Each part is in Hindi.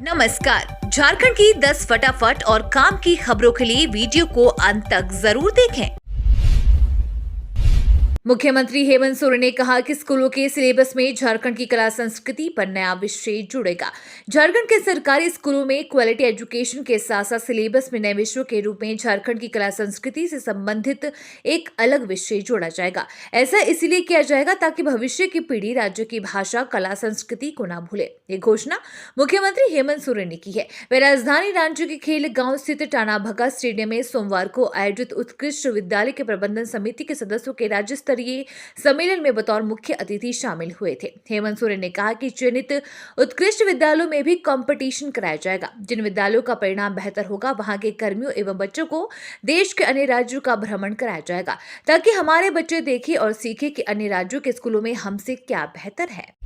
नमस्कार। झारखंड की 10 फटाफट और काम की खबरों के लिए वीडियो को अंत तक जरूर देखें। मुख्यमंत्री हेमंत सोरेन ने कहा कि स्कूलों के सिलेबस में झारखंड की कला संस्कृति पर नया विषय जुड़ेगा। झारखंड के सरकारी स्कूलों में क्वालिटी एजुकेशन के साथ साथ सिलेबस में नए विषयों के रूप में झारखंड की कला संस्कृति से संबंधित एक अलग विषय जोड़ा जाएगा। ऐसा इसलिए किया जाएगा ताकि भविष्य की पीढ़ी राज्य की भाषा, कला, संस्कृति को न भूले। ये घोषणा मुख्यमंत्री हेमंत सोरेन ने की है। वे राजधानी रांची के खेल गांव स्थित टाना भगत स्टेडियम में सोमवार को आयोजित उत्कृष्ट विद्यालय के प्रबंधन समिति के सदस्यों के राज्य स्तरीय सम्मेलन में बतौर मुख्य अतिथि शामिल हुए थे। हेमंत सोरेन ने कहा कि चयनित उत्कृष्ट विद्यालयों में भी कंपटीशन कराया जाएगा। जिन विद्यालयों का परिणाम बेहतर होगा वहां के कर्मियों एवं बच्चों को देश के अन्य राज्यों का भ्रमण कराया जाएगा ताकि हमारे बच्चे देखें और सीखें कि अन्य राज्यों के स्कूलों में हमसे क्या बेहतर है।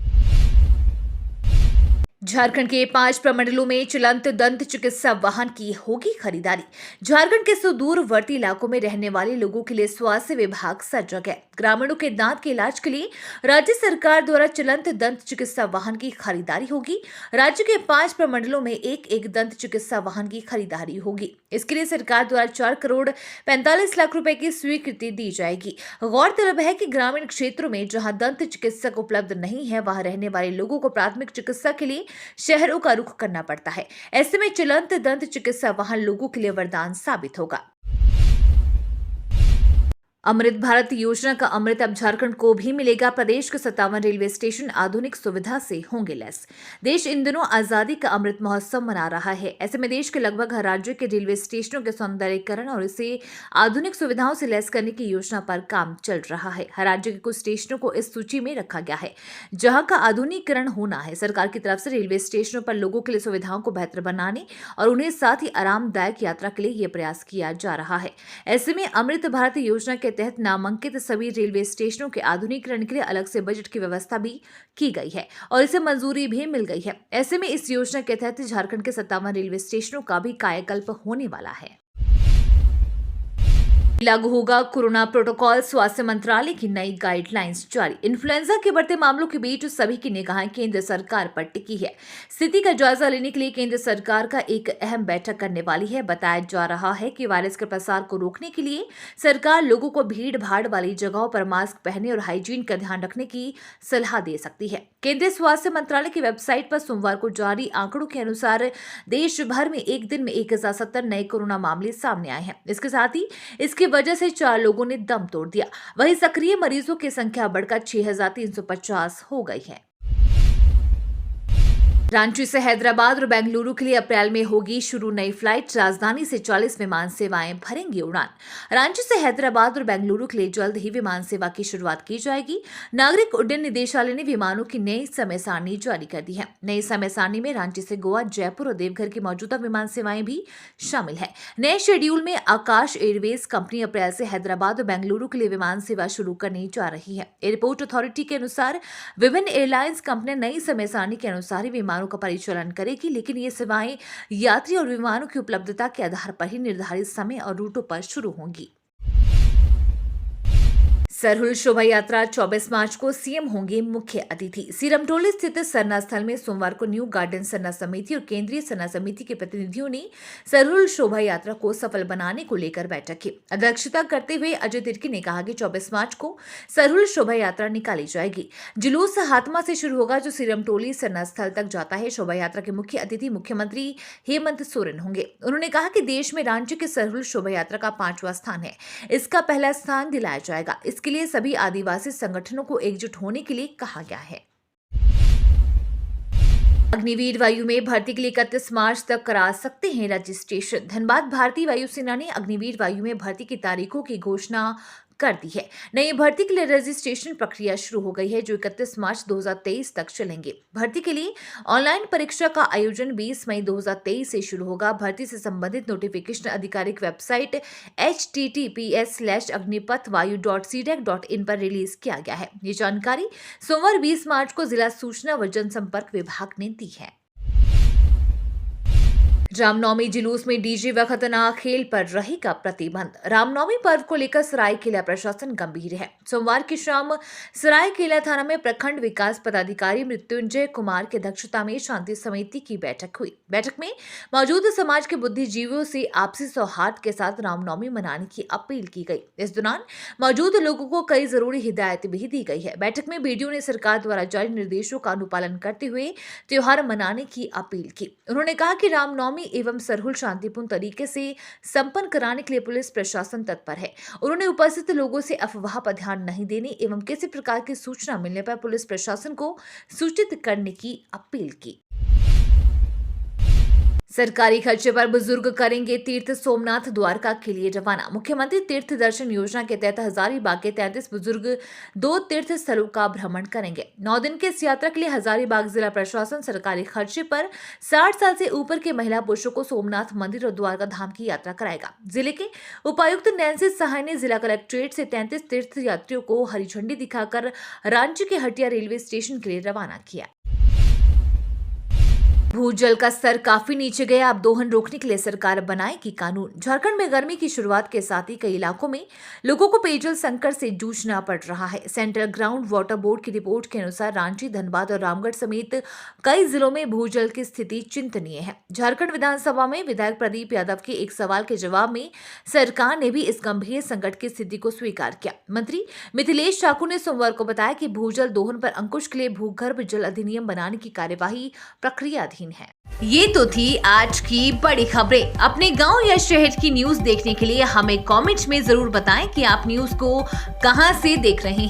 झारखंड के 5 प्रमंडलों में चलंत दंत चिकित्सा वाहन की होगी खरीदारी। झारखंड के सुदूरवर्ती इलाकों में रहने वाले लोगों के लिए स्वास्थ्य विभाग सजग है। ग्रामीणों के दांत के इलाज के लिए राज्य सरकार द्वारा चलंत दंत चिकित्सा वाहन की खरीदारी होगी। राज्य के 5 प्रमंडलों में एक दंत चिकित्सा वाहन की खरीदारी होगी। इसके लिए सरकार द्वारा 4 करोड़ 45 लाख रुपए की स्वीकृति दी जाएगी। गौरतलब है कि ग्रामीण क्षेत्रों में जहां दंत चिकित्सक उपलब्ध नहीं है वहां रहने वाले लोगों को प्राथमिक चिकित्सा के लिए शहरों का रुख करना पड़ता है। ऐसे में चलंत दंत चिकित्सा वाहन लोगों के लिए वरदान साबित होगा। अमृत भारत योजना का अमृत अब झारखंड को भी मिलेगा। प्रदेश के 57 रेलवे स्टेशन आधुनिक सुविधा से होंगे लैस। देश इन दिनों आजादी का अमृत महोत्सव मना रहा है। ऐसे में देश के लगभग हर राज्य के रेलवे स्टेशनों के सौंदर्यीकरण और इसे आधुनिक सुविधाओं से लैस करने की योजना पर काम चल रहा है। हर राज्य के कुछ स्टेशनों को इस सूची में रखा गया है जहां का आधुनिकीकरण होना है। सरकार की तरफ से रेलवे स्टेशनों पर लोगों के लिए सुविधाओं को बेहतर बनाने और उन्हें साथ ही आरामदायक यात्रा के लिए यह प्रयास किया जा रहा है। ऐसे में अमृत भारत योजना के तहत नामांकित सभी रेलवे स्टेशनों के आधुनिकीकरण के लिए अलग से बजट की व्यवस्था भी की गई है और इसे मंजूरी भी मिल गई है। ऐसे में इस योजना के तहत झारखंड के 57 रेलवे स्टेशनों का भी कायाकल्प होने वाला है। लागू होगा कोरोना प्रोटोकॉल। स्वास्थ्य मंत्रालय की नई गाइडलाइंस जारी। इन्फ्लुएंजा के बढ़ते मामलों के बीच सभी की निगाहें केंद्र सरकार पर टिकी है। स्थिति का जायजा लेने के लिए केंद्र सरकार का एक अहम बैठक करने वाली है। बताया जा रहा है कि वायरस के प्रसार को रोकने के लिए सरकार लोगों को भीड़ भाड़ वाली जगहों पर मास्क पहनने और हाइजीन का ध्यान रखने की सलाह दे सकती है। केंद्रीय स्वास्थ्य मंत्रालय की वेबसाइट पर सोमवार को जारी आंकड़ों के अनुसार देश भर में एक दिन में 1070 नए कोरोना मामले सामने आए हैं। इसके साथ ही इसकी वजह से 4 लोगों ने दम तोड़ दिया। वहीं सक्रिय मरीजों की संख्या बढ़कर 6350 हो गई है। रांची से हैदराबाद और बेंगलुरु के लिए अप्रैल में होगी शुरू नई फ्लाइट। राजधानी से 40 विमान सेवाएं भरेंगी उड़ान। रांची से हैदराबाद और बेंगलुरु के लिए जल्द ही विमान सेवा की शुरुआत की जाएगी। नागरिक उड्डयन निदेशालय ने विमानों की नई समय सारणी जारी कर दी है। नई समय सारणी में रांची से गोवा, जयपुर और देवघर की मौजूदा विमान सेवाएं भी शामिल है। नए शेड्यूल में आकाश एयरवेज कंपनी अप्रैल से हैदराबाद और बेंगलुरु के लिए विमान सेवा शुरू करने जा रही है। एयरपोर्ट अथॉरिटी के अनुसार विभिन्न एयरलाइंस कंपनियां नई समय सारणी के अनुसार ही विमानों का परिचालन करेगी, लेकिन ये सेवाएं यात्री और विमानों की उपलब्धता के आधार पर ही निर्धारित समय और रूटों पर शुरू होंगी। सरहुल शोभा यात्रा 24 मार्च को सीएम होंगे मुख्य अतिथि। सीरमटोली स्थित सरना स्थल में सोमवार को न्यू गार्डन सरना समिति और केंद्रीय सरना समिति के प्रतिनिधियों ने सरहुल शोभा यात्रा को सफल बनाने को लेकर बैठक की। अध्यक्षता करते हुए अजय तिर्की ने कहा कि 24 मार्च को सरहुल शोभा यात्रा निकाली जाएगी। जुलूस हातमा से शुरू होगा जो सीरमटोली सरना स्थल तक जाता है। शोभा यात्रा के मुख्य अतिथि मुख्यमंत्री हेमंत सोरेन होंगे। उन्होंने कहा कि देश में रांची के सरहुल शोभा यात्रा का 5वां स्थान है। इसका पहला स्थान दिलाया जाएगा। इसके लिए सभी आदिवासी संगठनों को एकजुट होने के लिए कहा गया है। अग्निवीर वायु में भर्ती के लिए 31 मार्च तक करा सकते हैं रजिस्ट्रेशन। धनबाद भारतीय वायुसेना ने अग्निवीर वायु में भर्ती की तारीखों की घोषणा कर दी है। नई भर्ती के लिए रजिस्ट्रेशन प्रक्रिया शुरू हो गई है जो 31 मार्च 2023 तक चलेंगे। भर्ती के लिए ऑनलाइन परीक्षा का आयोजन 20 मई 2023 से शुरू होगा। भर्ती से संबंधित नोटिफिकेशन आधिकारिक वेबसाइट https:/अग्निपथवायु.cdac.in पर रिलीज किया गया है। ये जानकारी सोमवार 20 मार्च को जिला सूचना व जनसंपर्क विभाग ने दी है। रामनवमी जुलूस में डीजे व खतरनाक खेल पर रहेगा प्रतिबंध। रामनवमी पर्व को लेकर सरायकेला प्रशासन गंभीर है। सोमवार की शाम सरायकेला थाना में प्रखंड विकास पदाधिकारी मृत्युंजय कुमार की अध्यक्षता में शांति समिति की बैठक हुई। बैठक में मौजूद समाज के बुद्धिजीवियों से आपसी सौहार्द के साथ रामनवमी मनाने की अपील की गई। इस दौरान मौजूद लोगों को कई जरूरी हिदायत भी दी गई है। बैठक में बीडीओ ने सरकार द्वारा जारी निर्देशों का अनुपालन करते हुए त्योहार मनाने की अपील की। उन्होंने कहा कि रामनवमी एवं सरहुल शांतिपूर्ण तरीके से संपन्न कराने के लिए पुलिस प्रशासन तत्पर है। उन्होंने उपस्थित लोगों से अफवाह पर ध्यान नहीं देने एवं किसी प्रकार की सूचना मिलने पर पुलिस प्रशासन को सूचित करने की अपील की। सरकारी खर्चे पर बुजुर्ग करेंगे तीर्थ सोमनाथ द्वारका के लिए रवाना। मुख्यमंत्री तीर्थ दर्शन योजना के तहत हजारीबाग के 33 बुजुर्ग 2 तीर्थ स्थलों का भ्रमण करेंगे। 9 दिन के इस यात्रा के लिए हजारीबाग जिला प्रशासन सरकारी खर्चे पर 60 साल से ऊपर के महिला पुरुषों को सोमनाथ मंदिर और द्वारका धाम की यात्रा कराएगा। जिले के उपायुक्त नैन्सी सहाय ने जिला कलेक्ट्रेट से 33 तीर्थ यात्रियों को हरी झंडी दिखाकर रांची के हटिया रेलवे स्टेशन के लिए रवाना किया। भूजल का स्तर काफी नीचे गया। अब दोहन रोकने के लिए सरकार बनाएगी कानून। झारखंड में गर्मी की शुरुआत के साथ ही कई इलाकों में लोगों को पेयजल संकट से जूझना पड़ रहा है। सेंट्रल ग्राउंड वाटर बोर्ड की रिपोर्ट के अनुसार रांची, धनबाद और रामगढ़ समेत कई जिलों में भूजल की स्थिति चिंतनीय है। झारखंड विधानसभा में विधायक प्रदीप यादव के एक सवाल के जवाब में सरकार ने भी इस गंभीर संकट की स्थिति को स्वीकार किया। मंत्री मिथिलेश ठाकुर ने सोमवार को बताया कि भूजल दोहन पर अंकुश के लिए भूगर्भ जल अधिनियम बनाने की कार्यवाही प्रक्रियाधीन है। ये तो थी आज की बड़ी खबरें। अपने गांव या शहर की न्यूज देखने के लिए हमें कमेंट में जरूर बताएं कि आप न्यूज को कहां से देख रहे हैं।